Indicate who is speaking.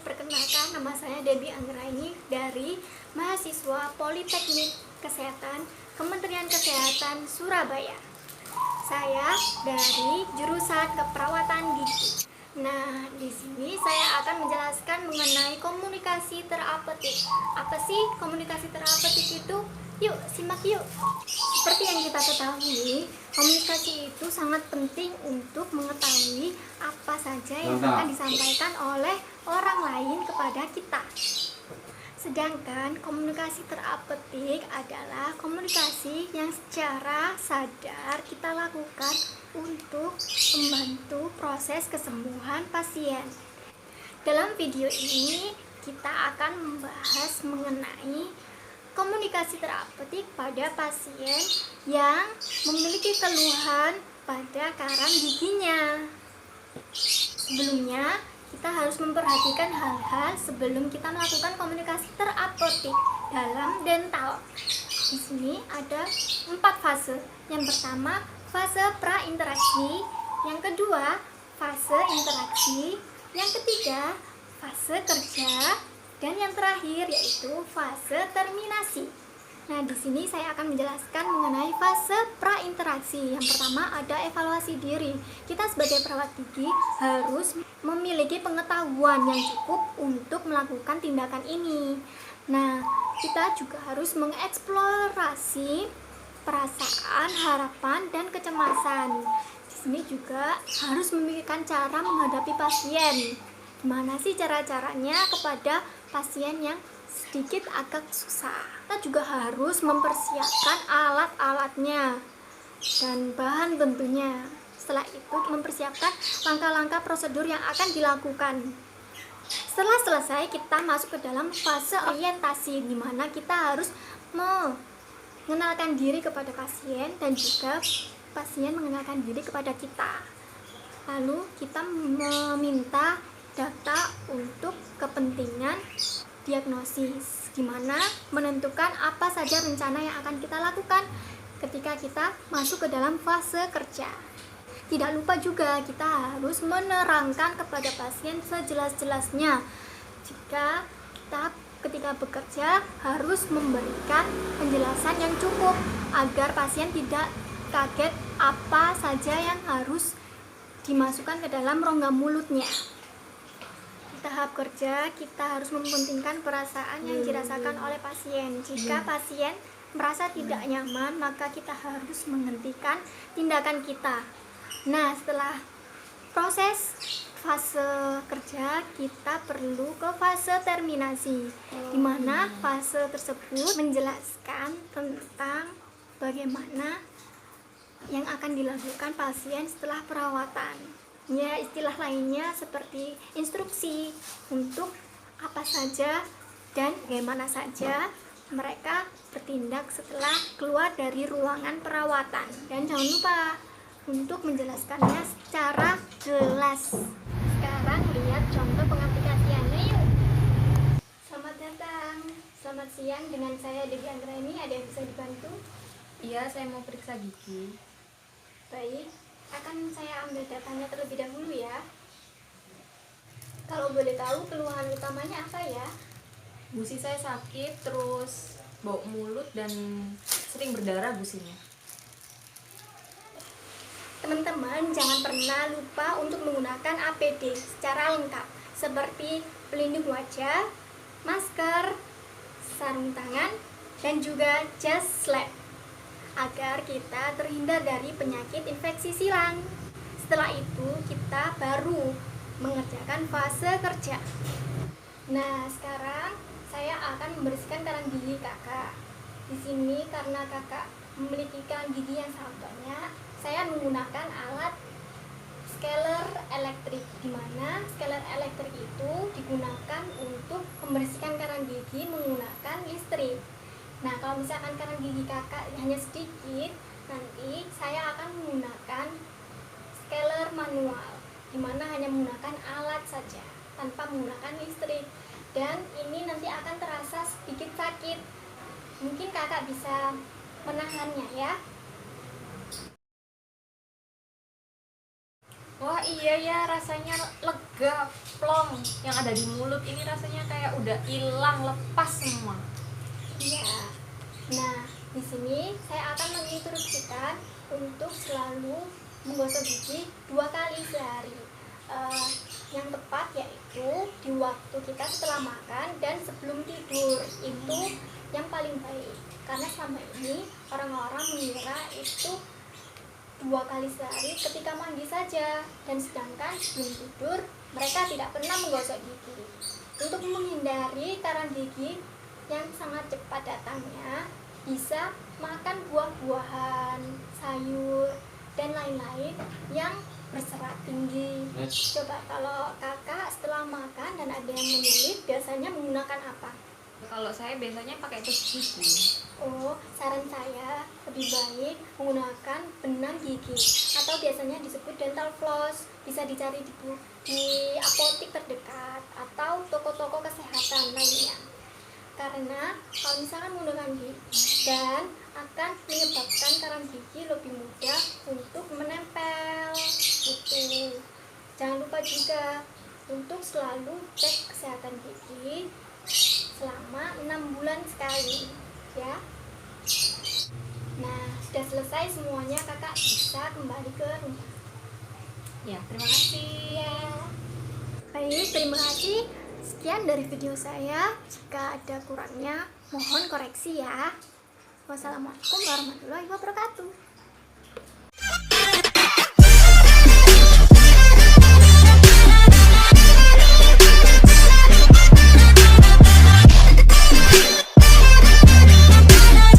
Speaker 1: perkenalkan, nama saya Debbie Anggraini dari mahasiswa Politeknik Kesehatan Kementerian Kesehatan Surabaya. Saya dari jurusan keperawatan gigi. Nah, di sini saya akan menjelaskan mengenai komunikasi terapeutik. Apa sih komunikasi terapeutik itu? Yuk, simak yuk. Seperti yang kita ketahui, komunikasi itu sangat penting untuk mengetahui apa saja yang akan disampaikan oleh orang lain kepada kita. Sedangkan komunikasi terapeutik adalah komunikasi yang secara sadar kita lakukan untuk membantu proses kesembuhan pasien. Dalam video ini kita akan membahas mengenai komunikasi terapeutik pada pasien yang memiliki keluhan pada karang giginya. Sebelumnya, kita harus memperhatikan hal-hal sebelum kita melakukan komunikasi terapeutik dalam dental. Di sini ada 4 fase. Yang pertama, fase pra-interaksi. Yang kedua, fase interaksi. Yang ketiga, fase kerja. Dan yang terakhir yaitu fase terminasi. Nah, di sini saya akan menjelaskan mengenai fase pra-interaksi. Yang pertama ada evaluasi diri. Kita sebagai perawat gigi harus memiliki pengetahuan yang cukup untuk melakukan tindakan ini. Nah, kita juga harus mengeksplorasi perasaan, harapan, dan kecemasan. Di sini juga harus memikirkan cara menghadapi pasien. Gimana sih cara-caranya kepada pasien yang sedikit agak susah. Kita juga harus mempersiapkan alat-alatnya dan bahan tentunya. Setelah itu mempersiapkan langkah-langkah prosedur yang akan dilakukan. Setelah selesai, kita masuk ke dalam fase orientasi, di mana kita harus mengenalkan diri kepada pasien dan juga pasien mengenalkan diri kepada kita. Lalu kita meminta data untuk kepentingan diagnosis, gimana menentukan apa saja rencana yang akan kita lakukan ketika kita masuk ke dalam fase kerja. Tidak lupa juga kita harus menerangkan kepada pasien sejelas-jelasnya. Jika kita ketika bekerja harus memberikan penjelasan yang cukup agar pasien tidak kaget apa saja yang harus dimasukkan ke dalam rongga mulutnya. Tahap kerja kita harus mementingkan perasaan yang dirasakan oleh pasien. Jika pasien merasa tidak nyaman, maka kita harus menghentikan tindakan kita. Nah, setelah proses fase kerja, kita perlu ke fase terminasi, di mana fase tersebut menjelaskan tentang bagaimana yang akan dilakukan pasien setelah perawatan. Ya, istilah lainnya seperti instruksi untuk apa saja dan bagaimana saja mereka bertindak setelah keluar dari ruangan perawatan. Dan jangan lupa untuk menjelaskannya secara jelas. Sekarang lihat contoh pengaplikasiannya yuk. Selamat datang, selamat siang, dengan saya Debbie Anggraini. Ada yang bisa dibantu?
Speaker 2: Iya, saya mau periksa gigi.
Speaker 1: Baik, akan saya ambil datanya terlebih dahulu ya. Kalau boleh tahu keluhan utamanya apa ya?
Speaker 2: Gusi saya sakit, terus bau mulut dan sering berdarah gusinya.
Speaker 1: Teman-teman jangan pernah lupa untuk menggunakan APD secara lengkap, seperti pelindung wajah, masker, sarung tangan, dan juga jas lab, agar kita terhindar dari penyakit infeksi silang. Setelah itu kita baru mengerjakan fase kerja. Nah, sekarang saya akan membersihkan karang gigi kakak. Di sini karena kakak memiliki karang gigi yang sangat banyak, saya menggunakan alat scaler elektrik, di mana scaler elektrik itu digunakan untuk membersihkan karang gigi menggunakan listrik. Nah, kalau misalkan karang gigi kakak hanya sedikit, nanti saya akan menggunakan scaler manual, di mana hanya menggunakan alat saja tanpa menggunakan listrik. Dan ini nanti akan terasa sedikit sakit. Mungkin kakak bisa menahannya ya.
Speaker 2: Wah iya ya, rasanya lega, plong. Yang ada di mulut ini rasanya kayak udah hilang, lepas semua.
Speaker 1: Iya. Nah, di sini saya akan menginstruksikan untuk selalu menggosok gigi 2 kali sehari. Eh, yang tepat yaitu di waktu kita setelah makan dan sebelum tidur, itu yang paling baik. Karena selama ini orang-orang mengira itu 2 kali sehari ketika mandi saja, dan sedangkan sebelum tidur mereka tidak pernah menggosok gigi. Untuk menghindari karang gigi yang sangat cepat datangnya, bisa makan buah-buahan, sayur, dan lain-lain yang berserat tinggi. Coba kalau kakak setelah makan dan ada yang menyelip, biasanya menggunakan apa?
Speaker 2: Kalau saya biasanya pakai tus gigi.
Speaker 1: Oh, saran saya lebih baik menggunakan benang gigi atau biasanya disebut dental floss. Bisa dicari di apotik terdekat atau toko-toko kesehatan lainnya. Karena kalau misalkan menggunakan gigi dan akan menyebabkan karang gigi lebih mudah untuk menempel. Itu. Jangan lupa juga untuk selalu cek kesehatan gigi selama 6 bulan sekali, ya. Nah, sudah selesai semuanya, kakak bisa kembali ke rumah.
Speaker 2: Ya, terima kasih.
Speaker 1: Ya. Baik, terima kasih. Sekian dari video saya. Jika ada kurangnya, mohon koreksi ya. Wassalamualaikum warahmatullahi wabarakatuh.